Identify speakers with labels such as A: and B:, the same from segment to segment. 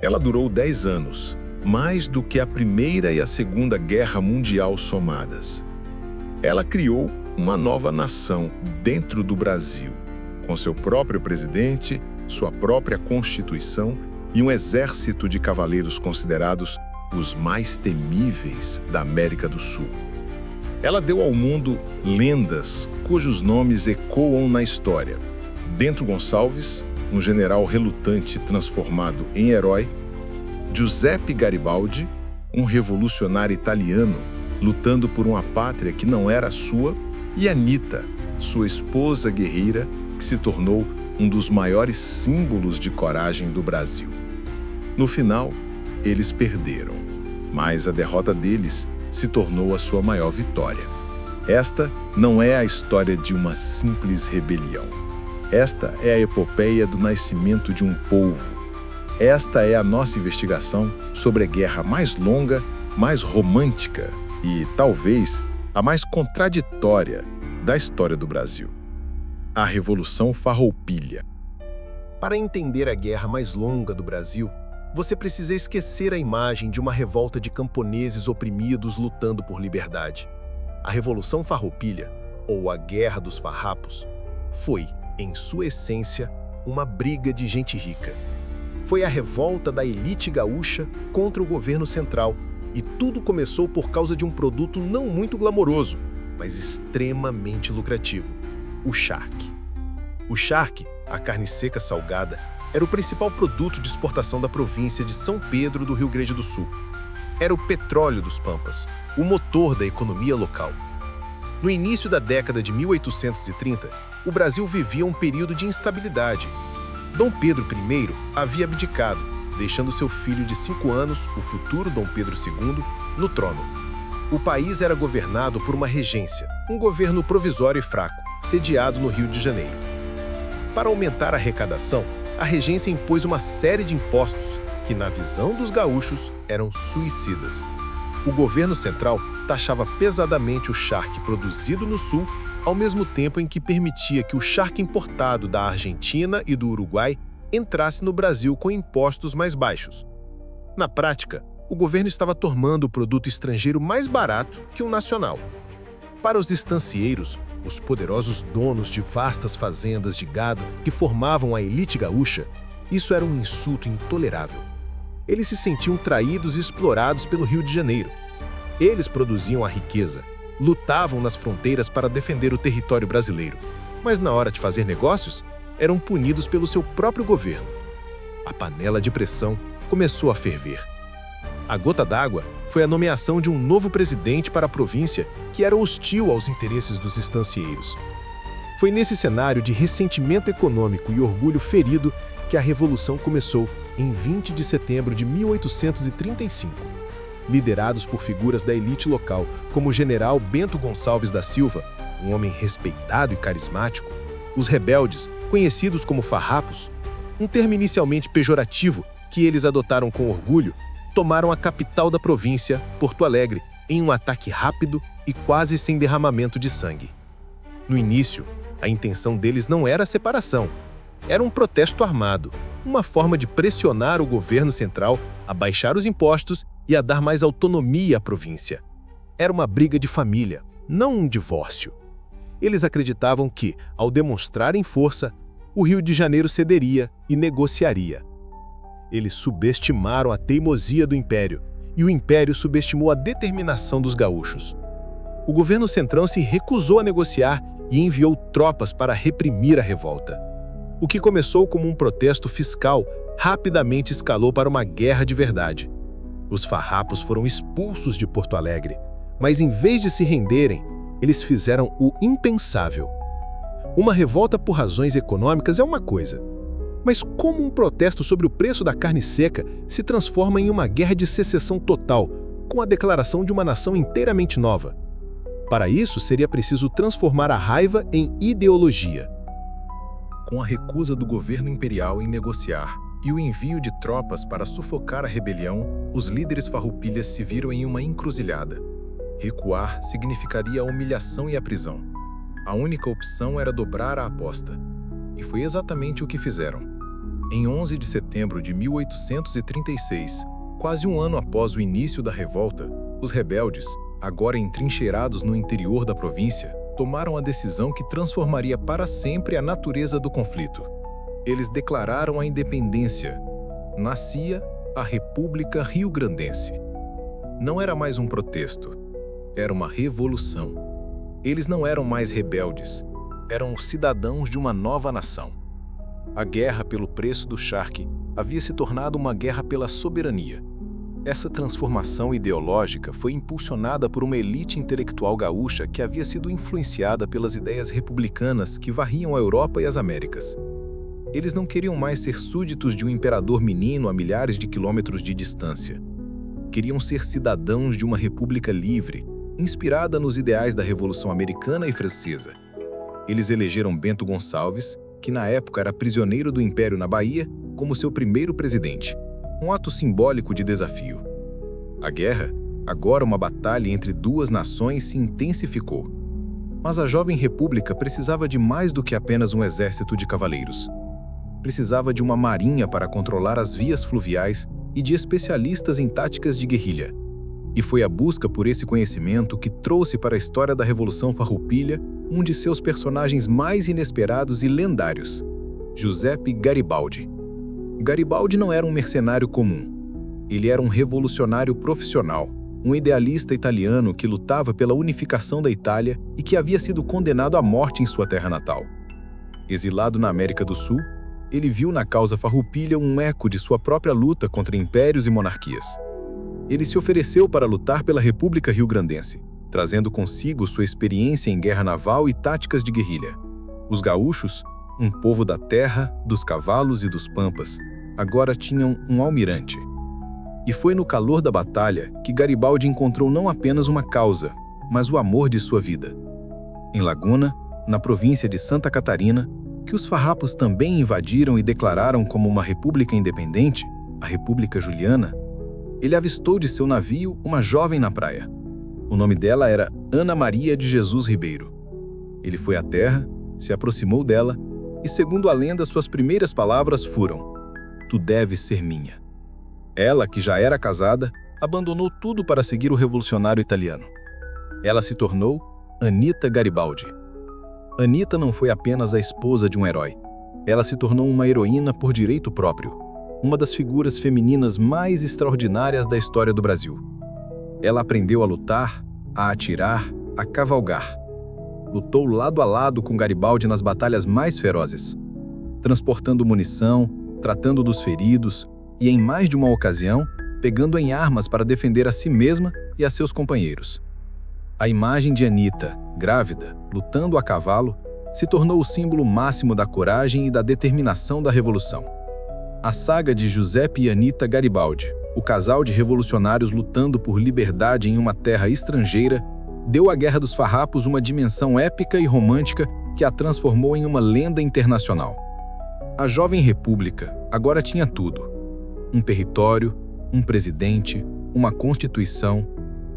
A: Ela durou 10 anos, mais do que a Primeira e a Segunda Guerra Mundial somadas. Ela criou uma nova nação dentro do Brasil, com seu próprio presidente, sua própria Constituição e um exército de cavaleiros considerados os mais temíveis da América do Sul. Ela deu ao mundo lendas cujos nomes ecoam na história. Bento Gonçalves, um general relutante transformado em herói; Giuseppe Garibaldi, um revolucionário italiano lutando por uma pátria que não era sua; e Anita, sua esposa guerreira, que se tornou um dos maiores símbolos de coragem do Brasil. No final, eles perderam, mas a derrota deles se tornou a sua maior vitória. Esta não é a história de uma simples rebelião. Esta é a epopeia do nascimento de um povo. Esta é a nossa investigação sobre a guerra mais longa, mais romântica e, talvez, a mais contraditória da história do Brasil: a Revolução Farroupilha.
B: Para entender a guerra mais longa do Brasil, você precisa esquecer a imagem de uma revolta de camponeses oprimidos lutando por liberdade. A Revolução Farroupilha, ou a Guerra dos Farrapos, foi, em sua essência, uma briga de gente rica. Foi a revolta da elite gaúcha contra o governo central, e tudo começou por causa de um produto não muito glamouroso, mas extremamente lucrativo: o charque. O charque, a carne seca salgada, era o principal produto de exportação da província de São Pedro do Rio Grande do Sul. Era o petróleo dos Pampas, o motor da economia local. No início da década de 1830, o Brasil vivia um período de instabilidade. Dom Pedro I havia abdicado, deixando seu filho de 5 anos, o futuro Dom Pedro II, no trono. O país era governado por uma regência, um governo provisório e fraco, sediado no Rio de Janeiro. Para aumentar a arrecadação, a regência impôs uma série de impostos que, na visão dos gaúchos, eram suicidas. O governo central taxava pesadamente o charque produzido no Sul, ao mesmo tempo em que permitia que o charque importado da Argentina e do Uruguai entrasse no Brasil com impostos mais baixos. Na prática, o governo estava tornando o produto estrangeiro mais barato que o nacional. Para os estancieiros, os poderosos donos de vastas fazendas de gado que formavam a elite gaúcha, isso era um insulto intolerável. Eles se sentiam traídos e explorados pelo Rio de Janeiro. Eles produziam a riqueza, lutavam nas fronteiras para defender o território brasileiro, mas na hora de fazer negócios, eram punidos pelo seu próprio governo. A panela de pressão começou a ferver. A gota d'água foi a nomeação de um novo presidente para a província que era hostil aos interesses dos estancieiros. Foi nesse cenário de ressentimento econômico e orgulho ferido que a Revolução começou em 20 de setembro de 1835. Liderados por figuras da elite local, como o general Bento Gonçalves da Silva, um homem respeitado e carismático, os rebeldes, conhecidos como farrapos, um termo inicialmente pejorativo que eles adotaram com orgulho, tomaram a capital da província, Porto Alegre, em um ataque rápido e quase sem derramamento de sangue. No início, a intenção deles não era a separação. Era um protesto armado, uma forma de pressionar o governo central a baixar os impostos e a dar mais autonomia à província. Era uma briga de família, não um divórcio. Eles acreditavam que, ao demonstrarem força, o Rio de Janeiro cederia e negociaria. Eles subestimaram a teimosia do Império, e o Império subestimou a determinação dos gaúchos. O governo centrão se recusou a negociar e enviou tropas para reprimir a revolta. O que começou como um protesto fiscal rapidamente escalou para uma guerra de verdade. Os farrapos foram expulsos de Porto Alegre, mas em vez de se renderem, eles fizeram o impensável. Uma revolta por razões econômicas é uma coisa, mas como um protesto sobre o preço da carne seca se transforma em uma guerra de secessão total, com a declaração de uma nação inteiramente nova? Para isso, seria preciso transformar a raiva em ideologia.
A: Com a recusa do governo imperial em negociar e o envio de tropas para sufocar a rebelião, os líderes farroupilhas se viram em uma encruzilhada. Recuar significaria a humilhação e a prisão. A única opção era dobrar a aposta. E foi exatamente o que fizeram.
B: Em 11 de setembro de 1836, quase um ano após o início da revolta, os rebeldes, agora entrincheirados no interior da província, tomaram a decisão que transformaria para sempre a natureza do conflito. Eles declararam a independência. Nascia a República Rio-Grandense. Não era mais um protesto, era uma revolução. Eles não eram mais rebeldes, eram os cidadãos de uma nova nação. A guerra pelo preço do charque havia se tornado uma guerra pela soberania. Essa transformação ideológica foi impulsionada por uma elite intelectual gaúcha que havia sido influenciada pelas ideias republicanas que varriam a Europa e as Américas. Eles não queriam mais ser súditos de um imperador menino a milhares de quilômetros de distância. Queriam ser cidadãos de uma república livre, inspirada nos ideais da Revolução Americana e Francesa. Eles elegeram Bento Gonçalves, que na época era prisioneiro do Império na Bahia, como seu primeiro presidente. Um ato simbólico de desafio. A guerra, agora uma batalha entre duas nações, se intensificou. Mas a jovem república precisava de mais do que apenas um exército de cavaleiros. Precisava de uma marinha para controlar as vias fluviais e de especialistas em táticas de guerrilha. E foi a busca por esse conhecimento que trouxe para a história da Revolução Farroupilha um de seus personagens mais inesperados e lendários, Giuseppe Garibaldi. Garibaldi não era um mercenário comum. Ele era um revolucionário profissional, um idealista italiano que lutava pela unificação da Itália e que havia sido condenado à morte em sua terra natal. Exilado na América do Sul, ele viu na causa farroupilha um eco de sua própria luta contra impérios e monarquias. Ele se ofereceu para lutar pela República Rio-Grandense, trazendo consigo sua experiência em guerra naval e táticas de guerrilha. Os gaúchos, um povo da terra, dos cavalos e dos pampas, agora tinham um almirante. E foi no calor da batalha que Garibaldi encontrou não apenas uma causa, mas o amor de sua vida. Em Laguna, na província de Santa Catarina, que os farrapos também invadiram e declararam como uma república independente, a República Juliana, ele avistou de seu navio uma jovem na praia. O nome dela era Ana Maria de Jesus Ribeiro. Ele foi à terra, se aproximou dela e, segundo a lenda, suas primeiras palavras foram: "Tu deves ser minha." Ela, que já era casada, abandonou tudo para seguir o revolucionário italiano. Ela se tornou Anita Garibaldi. Anita não foi apenas a esposa de um herói. Ela se tornou uma heroína por direito próprio, uma das figuras femininas mais extraordinárias da história do Brasil. Ela aprendeu a lutar, a atirar, a cavalgar. Lutou lado a lado com Garibaldi nas batalhas mais ferozes, transportando munição, tratando dos feridos e, em mais de uma ocasião, pegando em armas para defender a si mesma e a seus companheiros. A imagem de Anita, grávida, lutando a cavalo, se tornou o símbolo máximo da coragem e da determinação da Revolução. A saga de Giuseppe e Anita Garibaldi, o casal de revolucionários lutando por liberdade em uma terra estrangeira, deu à Guerra dos Farrapos uma dimensão épica e romântica que a transformou em uma lenda internacional. A jovem república agora tinha tudo: um território, um presidente, uma constituição,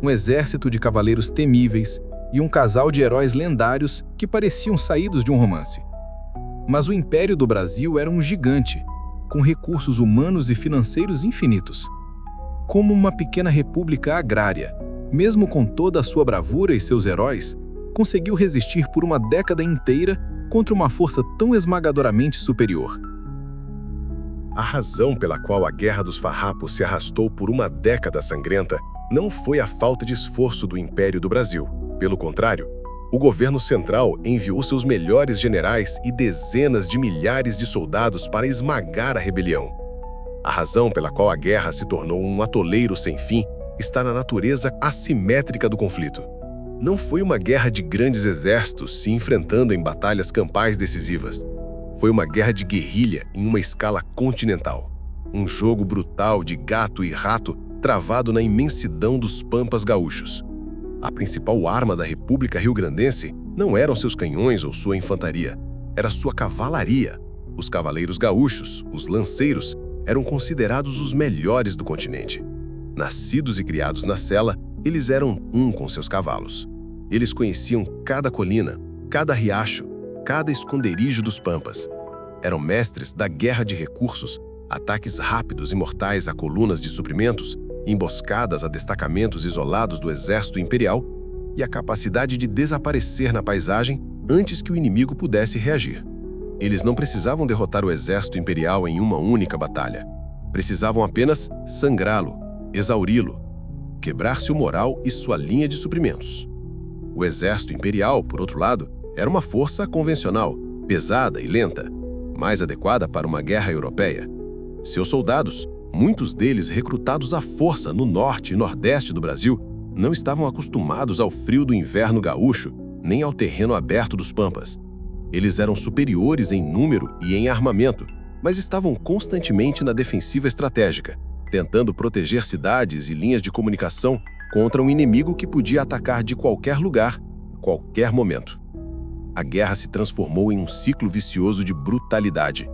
B: um exército de cavaleiros temíveis e um casal de heróis lendários que pareciam saídos de um romance. Mas o Império do Brasil era um gigante, com recursos humanos e financeiros infinitos. Como uma pequena república agrária, mesmo com toda a sua bravura e seus heróis, conseguiu resistir por uma década inteira contra uma força tão esmagadoramente superior.
A: A razão pela qual a Guerra dos Farrapos se arrastou por uma década sangrenta não foi a falta de esforço do Império do Brasil. Pelo contrário, o governo central enviou seus melhores generais e dezenas de milhares de soldados para esmagar a rebelião. A razão pela qual a guerra se tornou um atoleiro sem fim está na natureza assimétrica do conflito. Não foi uma guerra de grandes exércitos se enfrentando em batalhas campais decisivas. Foi uma guerra de guerrilha em uma escala continental. Um jogo brutal de gato e rato travado na imensidão dos pampas gaúchos. A principal arma da República Rio-Grandense não eram seus canhões ou sua infantaria, era sua cavalaria. Os cavaleiros gaúchos, os lanceiros, eram considerados os melhores do continente. Nascidos e criados na sela, eles eram um com seus cavalos. Eles conheciam cada colina, cada riacho, cada esconderijo dos pampas.
B: Eram mestres da guerra de recursos, ataques rápidos e mortais a colunas de suprimentos, emboscadas a destacamentos isolados do exército imperial e a capacidade de desaparecer na paisagem antes que o inimigo pudesse reagir. Eles não precisavam derrotar o exército imperial em uma única batalha. Precisavam apenas sangrá-lo, exauri-lo, quebrar seu moral e sua linha de suprimentos. O exército imperial, por outro lado, era uma força convencional, pesada e lenta, mais adequada para uma guerra europeia. Seus soldados, muitos deles recrutados à força no norte e nordeste do Brasil, não estavam acostumados ao frio do inverno gaúcho, nem ao terreno aberto dos Pampas. Eles eram superiores em número e em armamento, mas estavam constantemente na defensiva estratégica, tentando proteger cidades e linhas de comunicação contra um inimigo que podia atacar de qualquer lugar, qualquer momento. A guerra se transformou em um ciclo vicioso de brutalidade.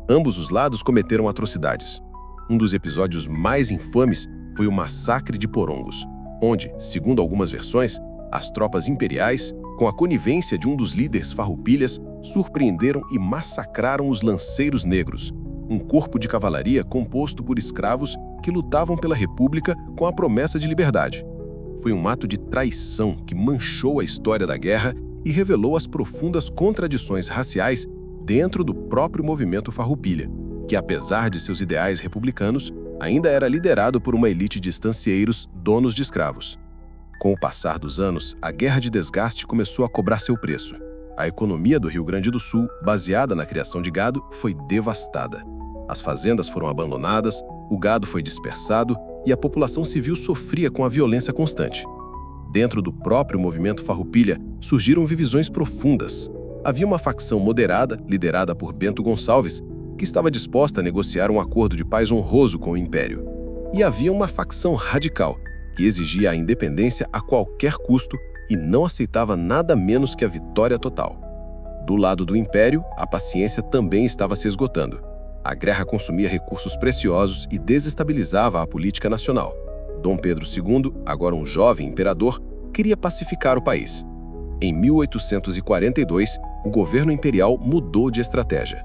B: Ambos os lados cometeram atrocidades. Um dos episódios mais infames foi o Massacre de Porongos, onde, segundo algumas versões, as tropas imperiais, com a conivência de um dos líderes farroupilhas, surpreenderam e massacraram os lanceiros negros, um corpo de cavalaria composto por escravos que lutavam pela República com a promessa de liberdade. Foi um ato de traição que manchou a história da guerra e revelou as profundas contradições raciais dentro do próprio movimento farroupilha, que, apesar de seus ideais republicanos, ainda era liderado por uma elite de estancieiros, donos de escravos. Com o passar dos anos, a guerra de desgaste começou a cobrar seu preço. A economia do Rio Grande do Sul, baseada na criação de gado, foi devastada. As fazendas foram abandonadas, o gado foi dispersado e a população civil sofria com a violência constante. Dentro do próprio movimento farroupilha, surgiram divisões profundas. Havia uma facção moderada, liderada por Bento Gonçalves, que estava disposta a negociar um acordo de paz honroso com o Império. E havia uma facção radical, que exigia a independência a qualquer custo e não aceitava nada menos que a vitória total. Do lado do Império, a paciência também estava se esgotando. A guerra consumia recursos preciosos e desestabilizava a política nacional. Dom Pedro II, agora um jovem imperador, queria pacificar o país. Em 1842, o governo imperial mudou de estratégia.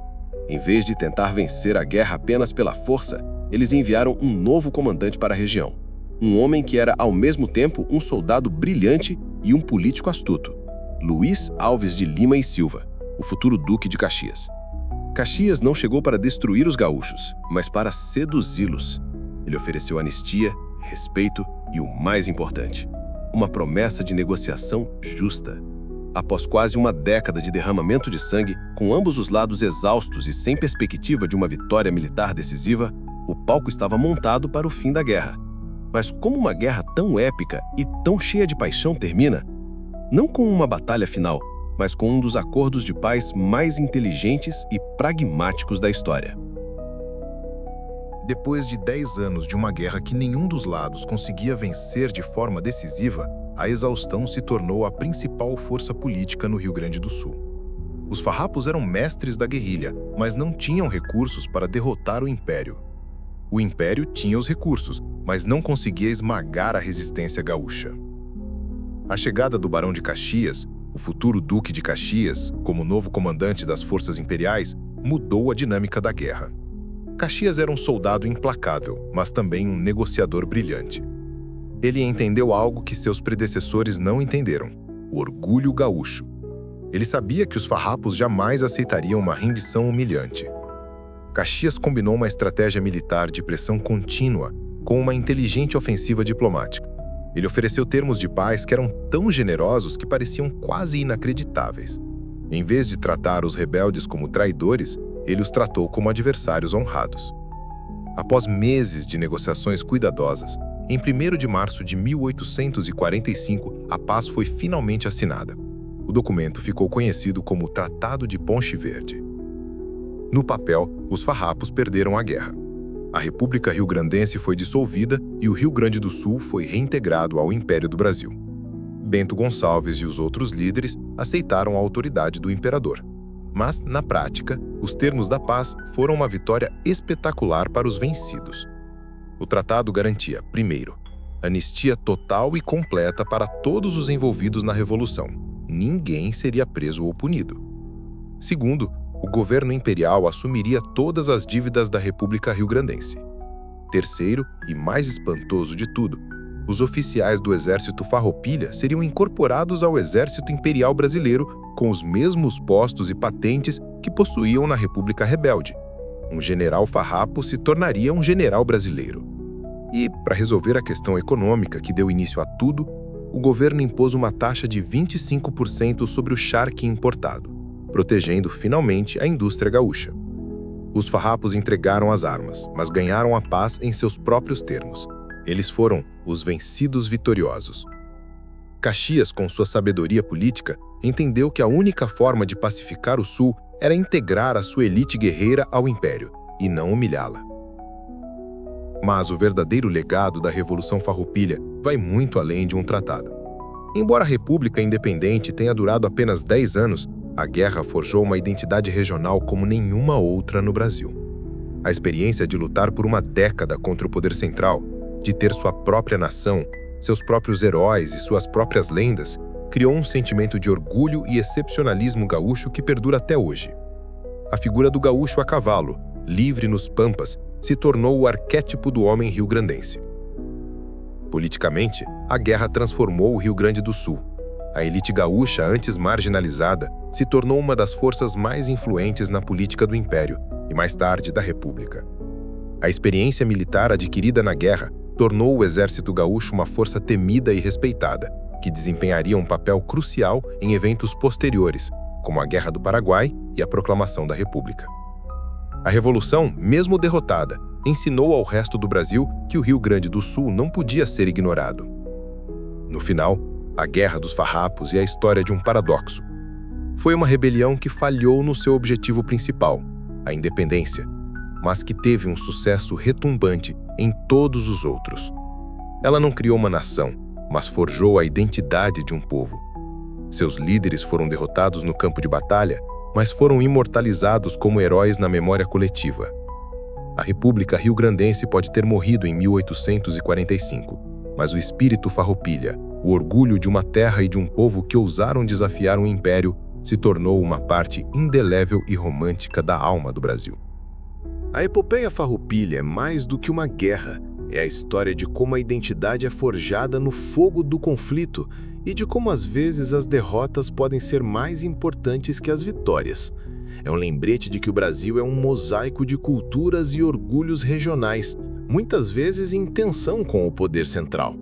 B: Em vez de tentar vencer a guerra apenas pela força, eles enviaram um novo comandante para a região. Um homem que era, ao mesmo tempo, um soldado brilhante e um político astuto. Luís Alves de Lima e Silva, o futuro Duque de Caxias. Caxias não chegou para destruir os gaúchos, mas para seduzi-los. Ele ofereceu anistia, respeito e, o mais importante, uma promessa de negociação justa. Após quase uma década de derramamento de sangue, com ambos os lados exaustos e sem perspectiva de uma vitória militar decisiva, o palco estava montado para o fim da guerra. Mas como uma guerra tão épica e tão cheia de paixão termina? Não com uma batalha final, mas com um dos acordos de paz mais inteligentes e pragmáticos da história.
A: Depois de 10 anos de uma guerra que nenhum dos lados conseguia vencer de forma decisiva, a exaustão se tornou a principal força política no Rio Grande do Sul. Os farrapos eram mestres da guerrilha, mas não tinham recursos para derrotar o Império. O Império tinha os recursos, mas não conseguia esmagar a resistência gaúcha. A chegada do Barão de Caxias, o futuro Duque de Caxias, como novo comandante das forças imperiais, mudou a dinâmica da guerra. Caxias era um soldado implacável, mas também um negociador brilhante. Ele entendeu algo que seus predecessores não entenderam: o orgulho gaúcho. Ele sabia que os farrapos jamais aceitariam uma rendição humilhante. Caxias combinou uma estratégia militar de pressão contínua com uma inteligente ofensiva diplomática. Ele ofereceu termos de paz que eram tão generosos que pareciam quase inacreditáveis. Em vez de tratar os rebeldes como traidores, ele os tratou como adversários honrados. Após meses de negociações cuidadosas, em 1º de março de 1845, a paz foi finalmente assinada. O documento ficou conhecido como Tratado de Ponche Verde. No papel, os farrapos perderam a guerra. A República Rio-Grandense foi dissolvida e o Rio Grande do Sul foi reintegrado ao Império do Brasil. Bento Gonçalves e os outros líderes aceitaram a autoridade do imperador. Mas, na prática, os termos da paz foram uma vitória espetacular para os vencidos. O tratado garantia, primeiro, anistia total e completa para todos os envolvidos na Revolução. Ninguém seria preso ou punido. Segundo,
C: o governo imperial assumiria todas as dívidas da República Rio-Grandense. Terceiro, e mais espantoso de tudo, os oficiais do exército Farroupilha seriam incorporados ao exército imperial brasileiro com os mesmos postos e patentes que possuíam na República Rebelde. Um general farrapo se tornaria um general brasileiro. E, para resolver a questão econômica que deu início a tudo, o governo impôs uma taxa de 25% sobre o charque importado, protegendo finalmente a indústria gaúcha. Os farrapos entregaram as armas, mas ganharam a paz em seus próprios termos. Eles foram os vencidos vitoriosos. Caxias, com sua sabedoria política, entendeu que a única forma de pacificar o Sul era integrar a sua elite guerreira ao Império, e não humilhá-la. Mas o verdadeiro legado da Revolução Farroupilha vai muito além de um tratado. Embora a República Independente tenha durado apenas 10 anos, a guerra forjou uma identidade regional como nenhuma outra no Brasil. A experiência de lutar por uma década contra o poder central, de ter sua própria nação, seus próprios heróis e suas próprias lendas, criou um sentimento de orgulho e excepcionalismo gaúcho que perdura até hoje. A figura do gaúcho a cavalo, livre nos pampas, se tornou o arquétipo do homem rio-grandense. Politicamente, a guerra transformou o Rio Grande do Sul. A elite gaúcha, antes marginalizada, se tornou uma das forças mais influentes na política do Império e, mais tarde, da República. A experiência militar adquirida na guerra tornou o exército gaúcho uma força temida e respeitada, que desempenharia um papel crucial em eventos posteriores, como a Guerra do Paraguai e a Proclamação da República. A Revolução, mesmo derrotada, ensinou ao resto do Brasil que o Rio Grande do Sul não podia ser ignorado. No final, a Guerra dos Farrapos é a história de um paradoxo. Foi uma rebelião que falhou no seu objetivo principal, a independência, mas que teve um sucesso retumbante em todos os outros. Ela não criou uma nação, mas forjou a identidade de um povo. Seus líderes foram derrotados no campo de batalha, mas foram imortalizados como heróis na memória coletiva. A República Rio-Grandense pode ter morrido em 1845, mas o espírito farroupilha, o orgulho de uma terra e de um povo que ousaram desafiar um império, se tornou uma parte indelével e romântica da alma do Brasil.
B: A epopeia farroupilha é mais do que uma guerra. É a história de como a identidade é forjada no fogo do conflito e de como às vezes as derrotas podem ser mais importantes que as vitórias. É um lembrete de que o Brasil é um mosaico de culturas e orgulhos regionais, muitas vezes em tensão com o poder central.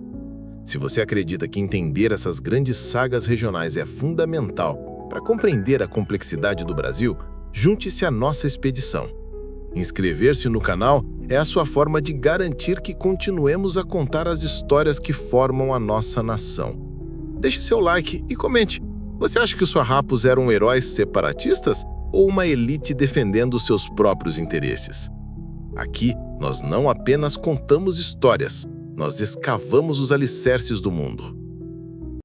B: Se você acredita que entender essas grandes sagas regionais é fundamental para compreender a complexidade do Brasil, junte-se à nossa expedição. Inscrever-se no canal é a sua forma de garantir que continuemos a contar as histórias que formam a nossa nação. Deixe seu like e comente. Você acha que os farrapos eram heróis separatistas ou uma elite defendendo seus próprios interesses? Aqui, nós não apenas contamos histórias, nós escavamos os alicerces do mundo.